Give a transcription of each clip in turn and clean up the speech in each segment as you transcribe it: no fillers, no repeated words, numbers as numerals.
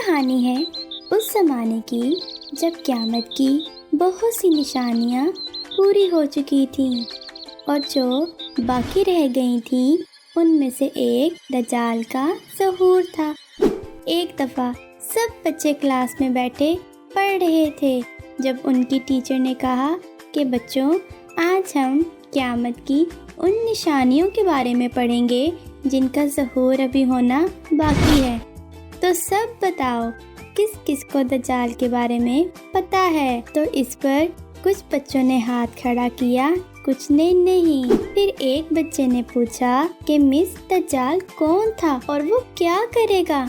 کہانی ہے اس زمانے کی جب قیامت کی بہت سی نشانیاں پوری ہو چکی تھیں اور جو باقی رہ گئی تھیں ان میں سے ایک دجال کا ظہور تھا۔ ایک دفعہ سب بچے کلاس میں بیٹھے پڑھ رہے تھے جب ان کی ٹیچر نے کہا کہ بچوں آج ہم قیامت کی ان نشانیوں کے بارے میں پڑھیں گے جن کا ظہور ابھی ہونا باقی ہے۔ تو سب بتاؤ کس کس کو دجال کے بارے میں پتہ ہے؟ تو اس پر کچھ بچوں نے ہاتھ کھڑا کیا، کچھ نے نہیں۔ پھر ایک بچے نے پوچھا کہ مس دجال کون تھا اور وہ کیا کرے گا؟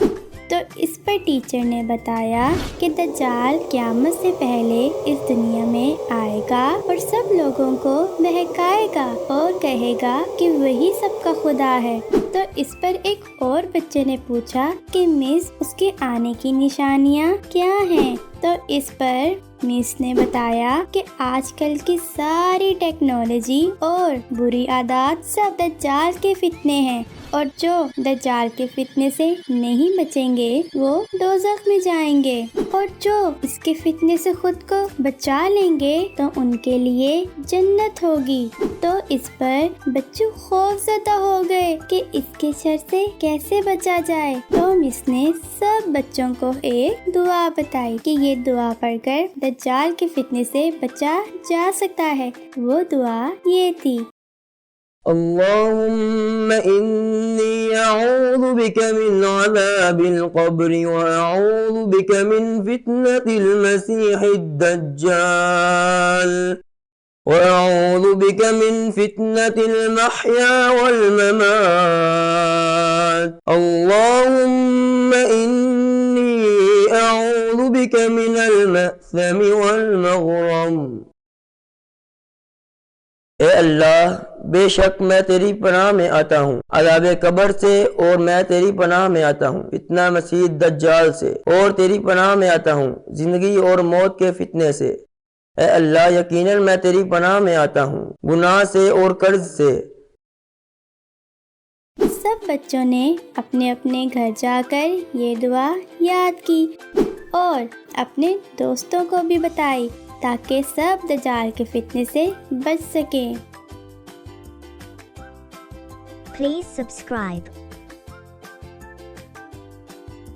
تو اس پر ٹیچر نے بتایا کہ دجال قیامت سے پہلے اس دنیا میں آئے گا اور سب لوگوں کو بہکائے گا اور کہے گا کہ وہی سب کا خدا ہے۔ تو اس پر ایک اور بچے نے پوچھا کہ مس اس کے آنے کی نشانیاں کیا ہیں؟ تو اس پر مس نے بتایا کہ آج کل کی ساری ٹیکنالوجی اور بری عادات سب دجال کے فتنے ہیں اور جو دجال کے فتنے سے نہیں بچیں گے وہ دوزخ میں جائیں گے اور جو اس کے فتنے سے خود کو بچا لیں گے تو ان کے لیے جنت ہوگی۔ تو اس پر بچے خوف زدہ ہو گئے کہ اس کے شر سے کیسے بچا جائے۔ تو مس نے سب بچوں کو ایک دعا بتائی کہ یہ دعا پڑھ کر دجال کے فتنے سے بچا جا سکتا ہے۔ وہ دعا یہ تھی: اللهم إني أعوذ بك من عذاب القبر وأعوذ بك من فتنة المسيح الدجال وأعوذ بك من فتنة المحيا والممات اللهم إني أعوذ بك من المأثم والمغرم۔ اے اللہ، بے شک میں تیری پناہ میں آتا ہوں عذاب قبر سے، اور میں تیری پناہ میں آتا ہوں فتنہ مسیح دجال سے، اور تیری پناہ میں آتا ہوں زندگی اور موت کے فتنے سے۔ اے اللہ، یقیناً میں تیری پناہ میں آتا ہوں گناہ سے اور قرض سے۔ سب بچوں نے اپنے اپنے گھر جا کر یہ دعا یاد کی اور اپنے دوستوں کو بھی بتائی تاکہ سب دجال کے فتنے سے بچ سکیں۔ Please subscribe.